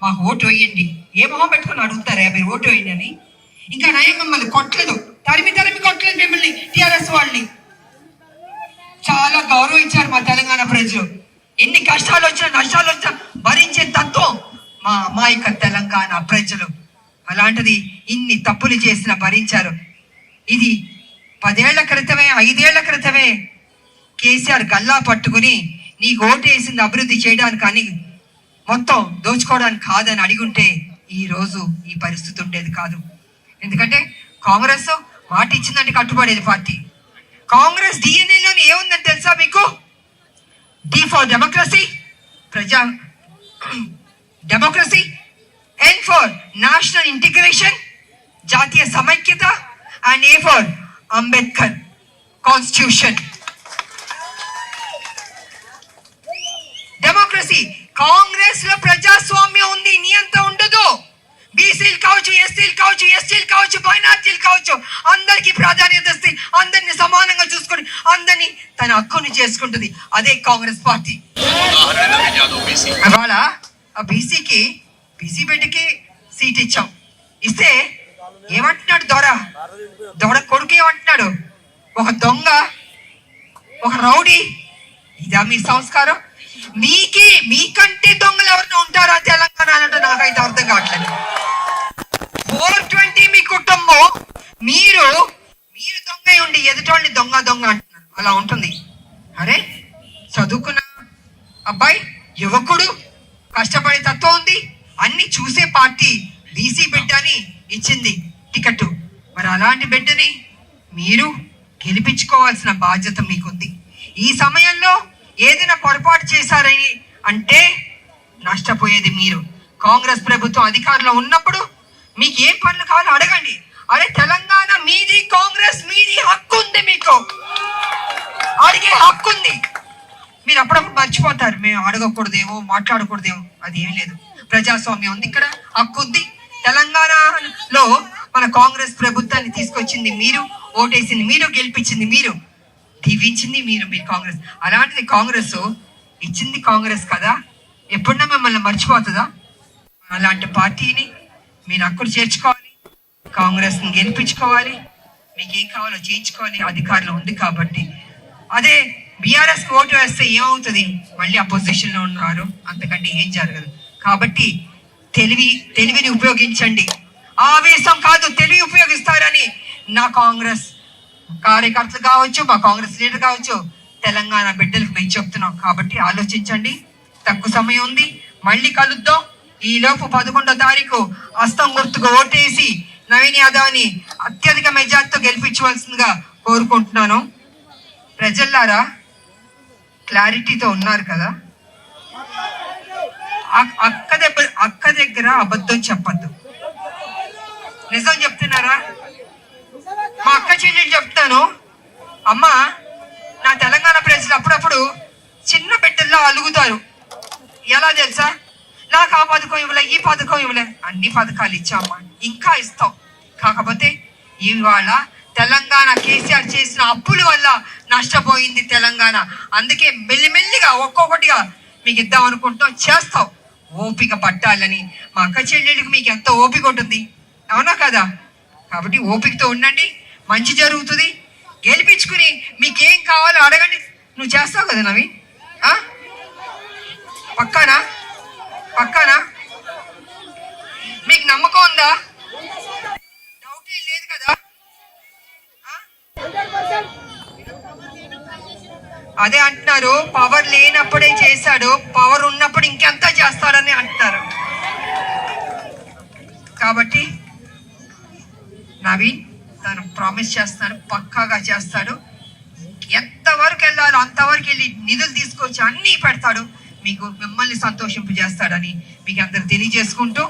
మాకు ఓటు వేయండి. ఏ మొహం పెట్టుకుని అడుగుతారా మీరు ఓటు వేయండి అని? ఇంకా నయం మిమ్మల్ని కొట్టలేదు, తరిమి కొట్టలేదు మిమ్మల్ని. టిఆర్ఎస్ వాళ్ళని చాలా గౌరవించారు మా తెలంగాణ ప్రజలు. ఎన్ని కష్టాలు వచ్చినా నష్టాలు వచ్చినా భరించే తత్వం మా అమాయక తెలంగాణ ప్రజలు. అలాంటిది ఇన్ని తప్పులు చేసినా భరించారు. ఇది 10 ఏళ్ల క్రితమే 5 ఏళ్ల క్రితమే కేసీఆర్ గల్లా పట్టుకుని నీకు ఓటు వేసింది అభివృద్ధి చేయడానికి కానీ మొత్తం దోచుకోవడానికి కాదని అడిగుంటే ఈ రోజు ఈ పరిస్థితి ఉండేది కాదు. ఎందుకంటే కాంగ్రెస్ మాట ఇచ్చిందంటే కట్టుబడేది పార్టీ. కాంగ్రెస్ డిఎన్ఏలోని ఏముందని తెలుసా మీకు? D for democracy, democracy, N for national integration, జాతీయ సమైక్యత, and A for Ambedkar constitution. Democracy, Congress లో ప్రజాస్వామ్యం ఉంది, నియంత ఉండదు. బీసీలు కావచ్చు, ఎస్సీలు కావచ్చు, ఎస్టీలు కావచ్చు, మైనార్టీలు కావచ్చు, అందరికీ ప్రాధాన్యత ఇస్తే అందరిని సమానంగా చూసుకొని అందరినీ తన హక్కుని చేసుకుంటుంది. అదే కాంగ్రెస్ పార్టీ. ఇవాళ ఆ బీసీ బిడ్డకి సీట్ ఇచ్చాం. ఇస్తే ఏమంటున్నాడు దొర కొడుకు ఏమంటున్నాడు? ఒక దొంగ, ఒక రౌడీ. ఇదా మీ సంస్కారం? మీకంటే దొంగలు ఎవరైనా ఉంటారా తెలంగాణలో? నాకైతే అర్థం కావట్లేదు. 420 మీ కుటుంబం, మీరు దొంగ ఉండి ఎదుటోళ్ళని దొంగ అంటున్నారు. అలా ఉంటుంది. అరే చదువుకున్న అబ్బాయి, యువకుడు, కష్టపడే తత్వం ఉంది, అన్ని చూసే పార్టీ బీసీ బిడ్డ అని ఇచ్చింది టికెట్. మరి అలాంటి బిడ్డని మీరు గెలిపించుకోవాల్సిన బాధ్యత మీకుంది. ఈ సమయంలో ఏదైనా పొరపాటు చేశారని అంటే నష్టపోయేది మీరు. కాంగ్రెస్ ప్రభుత్వం అధికారంలో ఉన్నప్పుడు మీకు ఏం పనులు కావాలో అడగండి. అరే తెలంగాణ మీది, కాంగ్రెస్ మీది, హక్కు ఉంది, మీకు అడిగే హక్కు ఉంది. మీరు అప్పుడప్పుడు మర్చిపోతారు, మేము అడగకూడదేమో, మాట్లాడకూడదేమో. అది ఏం లేదు, ప్రజాస్వామ్యం ఉంది, ఇక్కడ హక్కు ఉంది. తెలంగాణలో మన కాంగ్రెస్ ప్రభుత్వాన్ని తీసుకొచ్చింది మీరు, ఓటేసింది మీరు, గెలిపించింది మీరు, దీవించింది మీరు. కాంగ్రెస్ అలాంటిది. కాంగ్రెస్ ఇచ్చింది కాంగ్రెస్ కదా, ఎప్పుడన్నా మిమ్మల్ని మర్చిపోతుందా? అలాంటి పార్టీని మీరు హక్కులు చేర్చుకోవాలి, కాంగ్రెస్ని గెలిపించుకోవాలి, మీకు ఏం కావాలో చేయించుకోవాలి. అధికారంలో ఉంది కాబట్టి. అదే బీఆర్ఎస్ ఓటు వేస్తే ఏమవుతుంది? మళ్ళీ అపోజిషన్ లో ఉన్నారు, అంతకంటే ఏం జరగదు. కాబట్టి తెలివిని ఉపయోగించండి. ఆవేశం కాదు, తెలివి ఉపయోగిస్తారని నా కాంగ్రెస్ కార్యకర్తలు కావచ్చు, మా కాంగ్రెస్ లీడర్ కావచ్చు, తెలంగాణ బిడ్డలకు మేము చెప్తున్నాం. కాబట్టి ఆలోచించండి. తక్కువ సమయం ఉంది, మళ్ళీ కలుద్దాం. ఈ లోపు 11వ తారీఖు హస్తం గుర్తుకు ఓటేసి నవీన్ యాదవ్ని అత్యధిక మెజార్టీతో గెలిపించవలసిందిగా కోరుకుంటున్నాను. ప్రజల్లారా, క్లారిటీతో ఉన్నారు కదా? అక్క దగ్గర అబద్ధం చెప్పద్దు. నిజం చెప్తున్నారా? మా అక్క చెల్లెలు చెప్తాను. అమ్మా, నా తెలంగాణ ప్రజలు అప్పుడప్పుడు చిన్న బిడ్డల్లో అలుగుతారు. ఎలా తెలుసా? నాకు ఆ పథకం ఇవ్వలే, ఈ పథకం ఇవ్వలే. అన్ని పథకాలు ఇచ్చామ్మా, ఇంకా ఇస్తాం. కాకపోతే ఇవాళ తెలంగాణ కేసీఆర్ చేసిన అప్పుల వల్ల నష్టపోయింది తెలంగాణ. అందుకే మెల్లిమెల్లిగా ఒక్కొక్కటిగా మీకు ఇద్దాం అనుకుంటాం, చేస్తాం. ఓపిక పట్టాలని. మా అక్క చెల్లెళ్ళకి మీకు ఎంత ఓపిక ఉంటుంది, అవునా కదా? కాబట్టి ఓపికతో ఉండండి, మంచి జరుగుతుంది. గెలిపించుకుని మీకేం కావాలో అడగండి. నువ్వు చేస్తావు కదా నవి? పక్కానా? మీకు నమ్మకం ఉందా? డౌట్ ఏం లేదు కదా? అదే అంటున్నారు, పవర్ లేనప్పుడే చేశాడు, పవర్ ఉన్నప్పుడు ఇంకెంత చేస్తాడని అంటున్నారు. కాబట్టి నవీన్ తను ప్రామిస్ చేస్తాడు, పక్కాగా చేస్తాడు. ఎంతవరకు వెళ్ళాలో అంతవరకు వెళ్ళి నిధులు తీసుకొచ్చి అన్నీ పెడతాడు. మిమ్మల్ని సంతోషింపు చేస్తాడని మీకు అందరు తెలియజేసుకుంటూ